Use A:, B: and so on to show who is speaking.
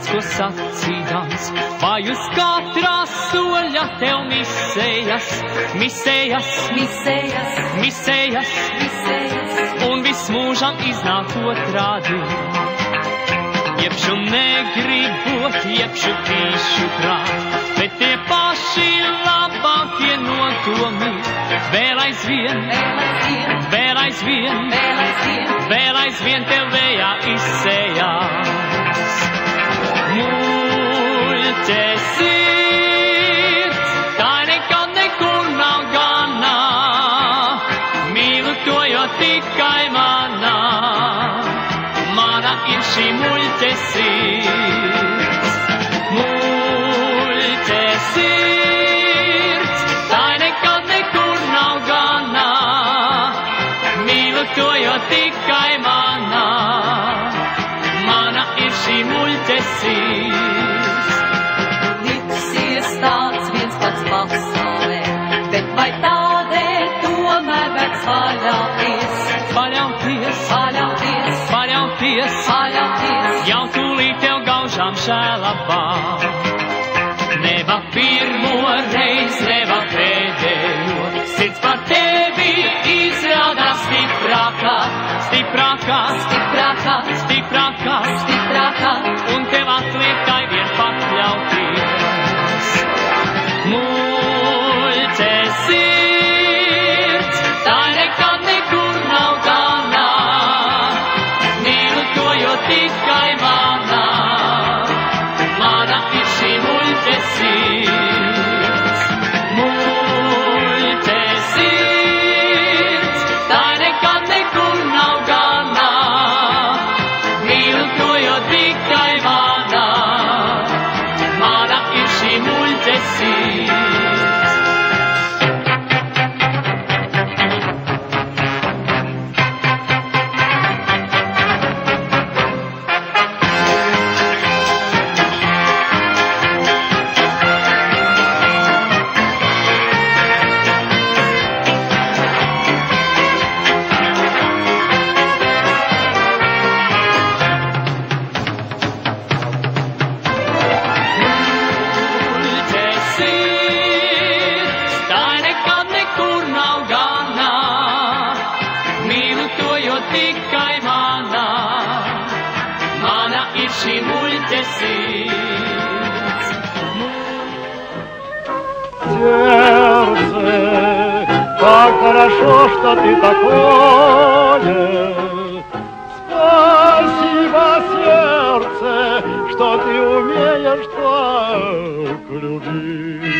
A: kāds ko sacīdams, vai uz katrā soļa tev misējas, misējas, misējas, misējas, misējas, un viss mūžam iznāk otrādi. Jebšu negribot, jebšu tīšu prāt, bet tie paši labākie nodomi vēl aizvien, vēl aizvien, vēl aizvien tev vējā izsējās. Muļķe sirds, tā nekad nekur nav ganā, mīlu to, jo tikai manā, mana ir šī muļķe sirds. Muļķe sirds, tā nekad nekur nav ganā, mīlu to, jo tikai manā, mana ir šī muļķe sirds. Liksies tāds viens pats pasaulē, bet vai tādēļ tomēr vērts paļauties? Paļauties, paļauties, paļauties, paļauties, jau tūlīt tev gaužām šēlabā. Neva pirmo reiz, neva pēdējo, sirds par tevi izrādās stiprākā, stiprākā, stiprākā, stiprākā, stiprākā, un tev atliek tai vien pakļauties. Muļķe sirds, tā nekad nekur nav ganā, mīlu to, jo tikai manā, mana ir šī muļķe sirds. Muļķe sirds, tā nekad nekur nav ganā, mīlu to, jo tikai manā, mana ir šī muļķe sirds. Tikai manā, mana ir šī muļķe sirds.
B: Сердце, как хорошо, что ты такое. Спасибо, сердце, что ты умеешь так любить.